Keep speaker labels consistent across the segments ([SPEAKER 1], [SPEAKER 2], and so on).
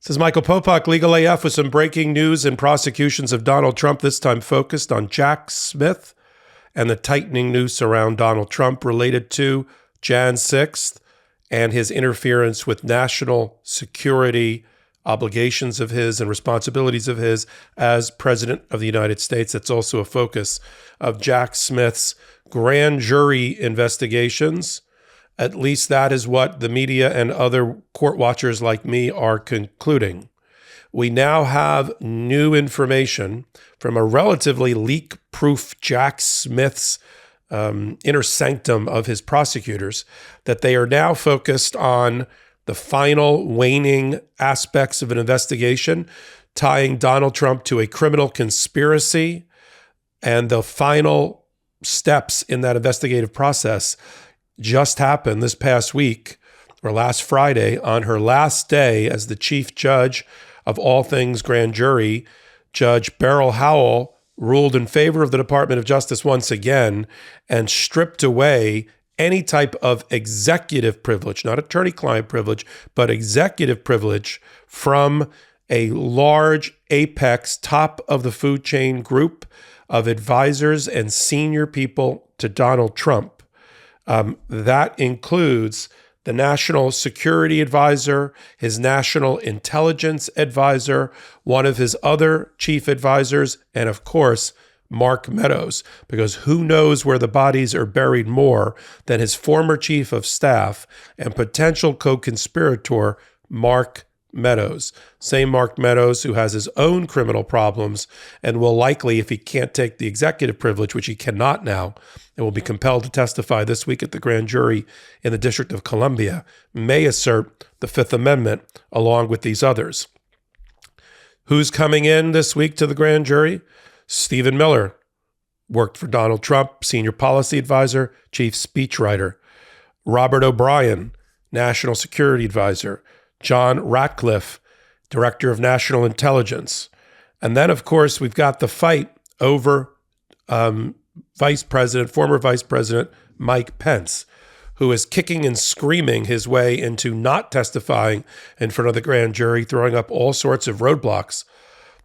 [SPEAKER 1] This is Michael Popok, Legal AF, with some breaking news and prosecutions of Donald Trump, this time focused on Jack Smith and the tightening noose around Donald Trump related to Jan 6th and his interference with national security obligations of his and responsibilities of his as President of the United States. That's also a focus of Jack Smith's grand jury investigations. At least that is what the media and other court watchers like me are concluding. We now have new information from a relatively leak-proof Jack Smith's inner sanctum of his prosecutors that they are now focused on the final waning aspects of an investigation tying Donald Trump to a criminal conspiracy, and the final steps in that investigative process just happened this past week, or last Friday, on her last day as the chief judge of all things grand jury. Judge Beryl Howell ruled in favor of the Department of Justice once again and stripped away any type of executive privilege, not attorney-client privilege, but executive privilege from a large apex, top of the food chain group of advisors and senior people to Donald Trump. That includes the National Security Advisor, his National Intelligence Advisor, one of his other chief advisors, and of course, Mark Meadows, because who knows where the bodies are buried more than his former chief of staff and potential co-conspirator, Mark Meadows. Same Mark Meadows who has his own criminal problems and will likely, if he can't take the executive privilege, which he cannot now, and will be compelled to testify this week at the grand jury in the District of Columbia, may assert the Fifth Amendment along with these others. Who's coming in this week to the grand jury? Stephen Miller, worked for Donald Trump, senior policy advisor, chief speechwriter. Robert O'Brien, national security advisor. John Ratcliffe, director of national intelligence. And then, of course, we've got the fight over former Vice President Mike Pence, who is kicking and screaming his way into not testifying in front of the grand jury, throwing up all sorts of roadblocks.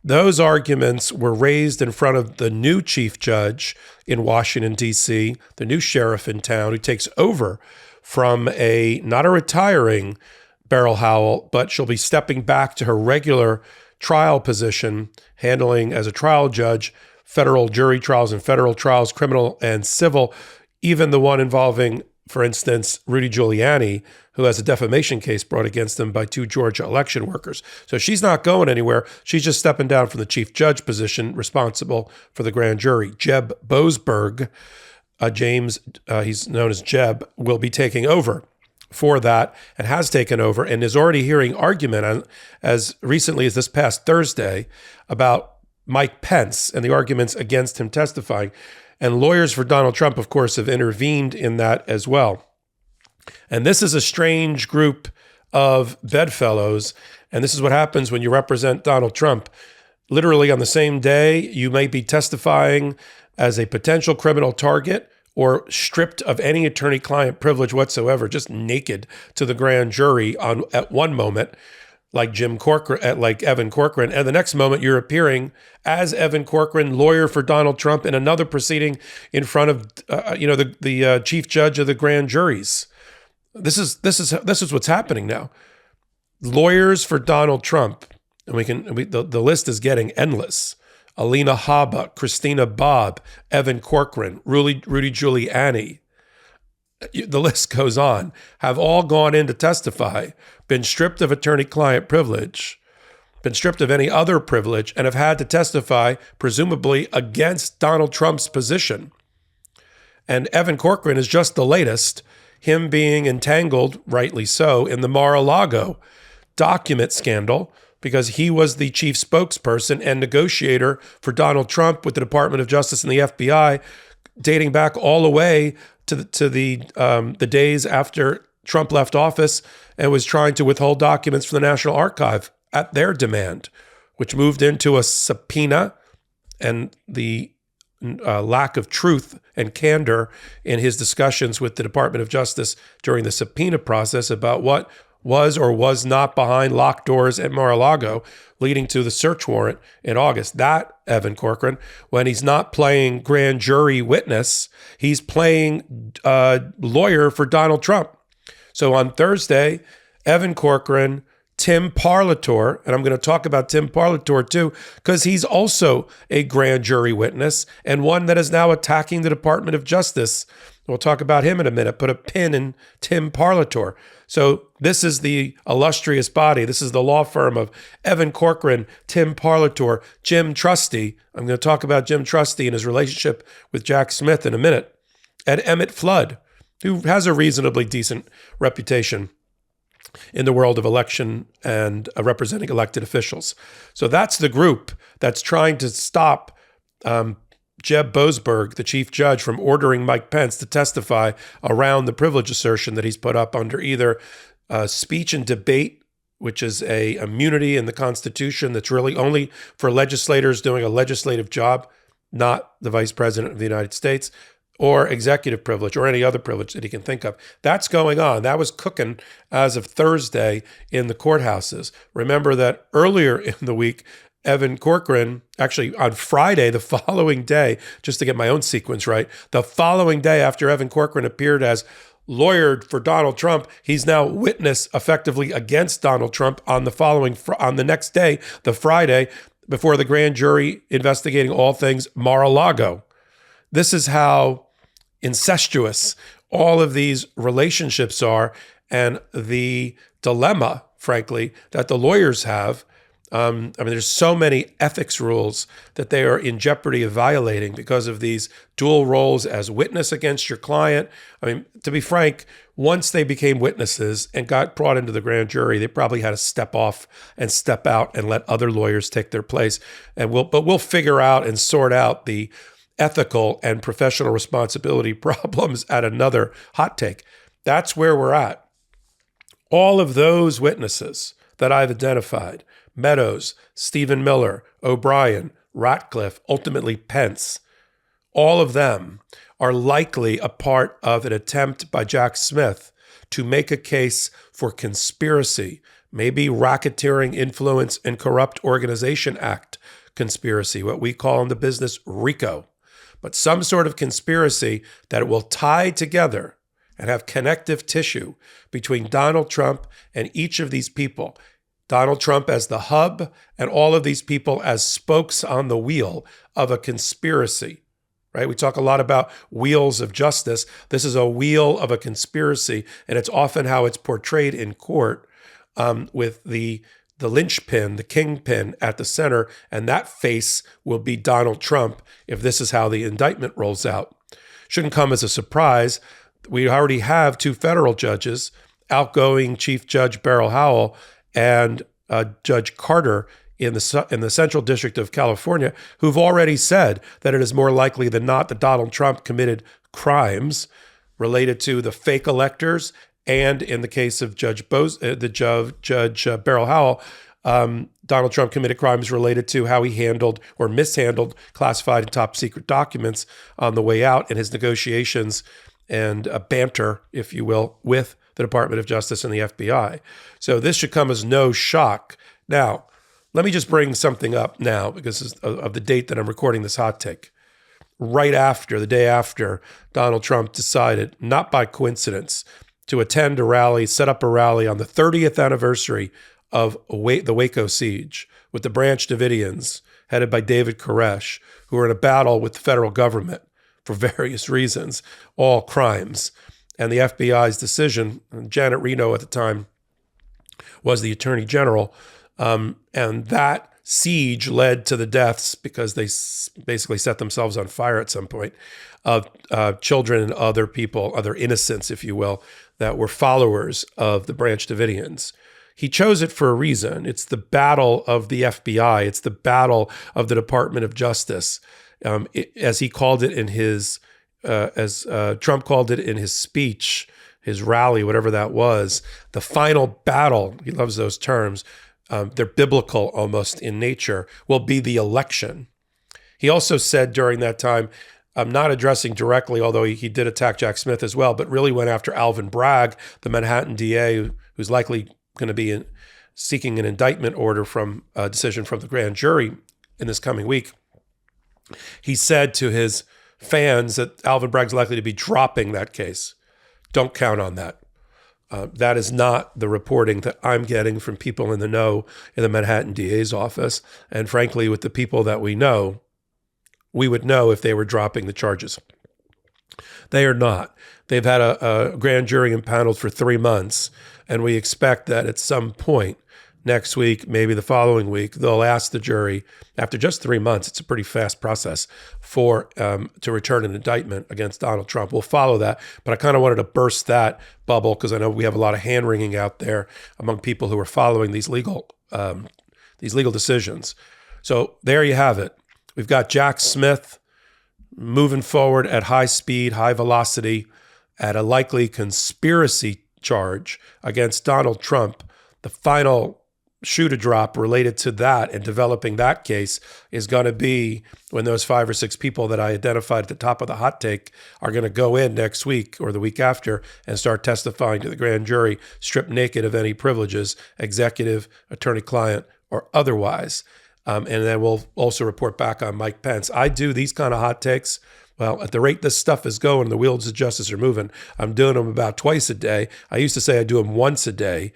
[SPEAKER 1] Those arguments were raised in front of the new chief judge in Washington, D.C., the new sheriff in town, who takes over from not a retiring Beryl Howell, but she'll be stepping back to her regular trial position, handling as a trial judge federal jury trials and federal trials, criminal and civil, even the one involving, for instance, Rudy Giuliani, who has a defamation case brought against him by 2 Georgia election workers. So she's not going anywhere. She's just stepping down from the chief judge position responsible for the grand jury. Jeb Boasberg, he's known as Jeb, will be taking over for that and has taken over and is already hearing argument as recently as this past Thursday about Mike Pence and the arguments against him testifying. And lawyers for Donald Trump, of course, have intervened in that as well. And this is a strange group of bedfellows. And this is what happens when you represent Donald Trump. Literally on the same day, you may be testifying as a potential criminal target or stripped of any attorney-client privilege whatsoever, just naked to the grand jury at one moment, like Evan Corcoran, and the next moment you're appearing as Evan Corcoran, lawyer for Donald Trump, in another proceeding in front of the chief judge of the grand juries. This is what's happening now. Lawyers for Donald Trump, and the list is getting endless. Alina Habba, Christina Bobb, Evan Corcoran, Rudy Giuliani. The list goes on, have all gone in to testify, been stripped of attorney-client privilege, been stripped of any other privilege, and have had to testify, presumably against Donald Trump's position. And Evan Corcoran is just the latest, him being entangled, rightly so, in the Mar-a-Lago document scandal, because he was the chief spokesperson and negotiator for Donald Trump with the Department of Justice and the FBI, dating back all the way to the days after Trump left office and was trying to withhold documents from the National Archive at their demand, which moved into a subpoena, and the lack of truth and candor in his discussions with the Department of Justice during the subpoena process about what was or was not behind locked doors at Mar-a-Lago, leading to the search warrant in August. That Evan Corcoran, when he's not playing grand jury witness, he's playing lawyer for Donald Trump. So on Thursday, Evan Corcoran, Tim Parlator, and I'm going to talk about Tim Parlator too, because he's also a grand jury witness and one that is now attacking the Department of Justice. We'll talk about him in a minute. Put a pin in Tim Parlator. So this is the illustrious body. This is the law firm of Evan Corcoran, Tim Parlator, Jim Trusty. I'm going to talk about Jim Trusty and his relationship with Jack Smith in a minute. And Emmett Flood, who has a reasonably decent reputation in the world of election and representing elected officials. So that's the group that's trying to stop Jeb Boasberg, the chief judge, from ordering Mike Pence to testify around the privilege assertion that he's put up under either speech and debate, which is a immunity in the Constitution that's really only for legislators doing a legislative job, not the vice president of the United States, or executive privilege or any other privilege that he can think of. That's going on. That was cooking as of Thursday in the courthouses. Remember that earlier in the week, Evan Corcoran, actually on Friday, the following day, just to get my own sequence right, the following day after Evan Corcoran appeared as lawyer for Donald Trump, he's now witness effectively against Donald Trump on the next day, the Friday, before the grand jury investigating all things Mar-a-Lago. This is how incestuous all of these relationships are, and the dilemma, frankly, that the lawyers have. There's so many ethics rules that they are in jeopardy of violating because of these dual roles as witness against your client. To be frank, once they became witnesses and got brought into the grand jury, they probably had to step off and step out and let other lawyers take their place. But we'll figure out and sort out the ethical and professional responsibility problems at another hot take. That's where we're at. All of those witnesses that I've identified, Meadows, Stephen Miller, O'Brien, Ratcliffe, ultimately Pence, all of them are likely a part of an attempt by Jack Smith to make a case for conspiracy, maybe racketeering, influence, and corrupt organization act conspiracy, what we call in the business RICO. But some sort of conspiracy that it will tie together and have connective tissue between Donald Trump and each of these people. Donald Trump as the hub and all of these people as spokes on the wheel of a conspiracy, right? We talk a lot about wheels of justice. This is a wheel of a conspiracy, and it's often how it's portrayed in court with the linchpin, the kingpin at the center, and that face will be Donald Trump if this is how the indictment rolls out. Shouldn't come as a surprise. We already have two federal judges, outgoing Chief Judge Beryl Howell and Judge Carter in the Central District of California, who've already said that it is more likely than not that Donald Trump committed crimes related to the fake electors. And in the case of Judge Beryl Howell, Donald Trump committed crimes related to how he handled or mishandled classified and top secret documents on the way out in his negotiations and banter, if you will, with the Department of Justice and the FBI. So this should come as no shock. Now, let me just bring something up now because of the date that I'm recording this hot take. Right after, the day after, Donald Trump decided, not by coincidence, to attend a rally, set up a rally on the 30th anniversary of the Waco siege with the Branch Davidians, headed by David Koresh, who were in a battle with the federal government for various reasons, all crimes. And the FBI's decision, Janet Reno at the time was the Attorney General, and that siege led to the deaths, because they basically set themselves on fire at some point, of children and other people, other innocents, if you will, that were followers of the Branch Davidians. He chose it for a reason. It's the battle of the FBI. It's the battle of the Department of Justice. As he called it in his, as Trump called it in his speech, his rally, whatever that was, the final battle, he loves those terms, they're biblical almost in nature, will be the election. He also said during that time, I'm not addressing directly, although he did attack Jack Smith as well, but really went after Alvin Bragg, the Manhattan DA, who's likely going to be seeking an indictment order from a decision from the grand jury in this coming week. He said to his fans that Alvin Bragg's likely to be dropping that case. Don't count on that. That is not the reporting that I'm getting from people in the know in the Manhattan DA's office. And frankly, with the people that we know, we would know if they were dropping the charges. They are not. They've had a grand jury impaneled for 3 months, and we expect that at some point next week, maybe the following week, they'll ask the jury, after just 3 months, it's a pretty fast process, to return an indictment against Donald Trump. We'll follow that, but I kind of wanted to burst that bubble because I know we have a lot of hand-wringing out there among people who are following these legal decisions. So there you have it. We've got Jack Smith moving forward at high speed, high velocity, at a likely conspiracy charge against Donald Trump. The final shoe to drop related to that and developing that case is going to be when those 5 or 6 people that I identified at the top of the hot take are going to go in next week or the week after and start testifying to the grand jury, stripped naked of any privileges, executive, attorney-client, or otherwise. And then we'll also report back on Mike Pence. I do these kind of hot takes. Well, at the rate this stuff is going, the wheels of justice are moving. I'm doing them about twice a day. I used to say I do them once a day.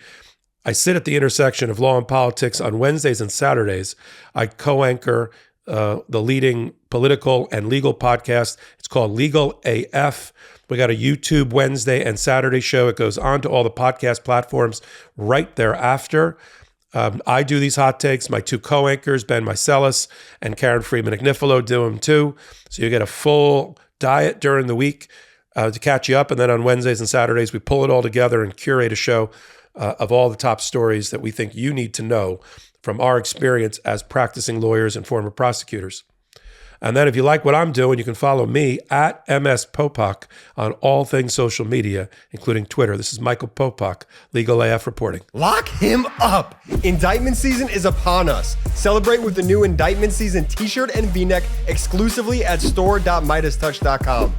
[SPEAKER 1] I sit at the intersection of law and politics on Wednesdays and Saturdays. I co-anchor the leading political and legal podcast. It's called Legal AF. We got a YouTube Wednesday and Saturday show. It goes on to all the podcast platforms right thereafter. I do these hot takes. My 2 co-anchors, Ben Meiselas and Karen Friedman-Agnifilo, do them too. So you get a full diet during the week to catch you up. And then on Wednesdays and Saturdays, we pull it all together and curate a show of all the top stories that we think you need to know from our experience as practicing lawyers and former prosecutors. And then if you like what I'm doing, you can follow me at MS Popok on all things social media, including Twitter. This is Michael Popok, Legal AF reporting.
[SPEAKER 2] Lock him up! Indictment season is upon us. Celebrate with the new Indictment Season t-shirt and v-neck exclusively at store.MeidasTouch.com.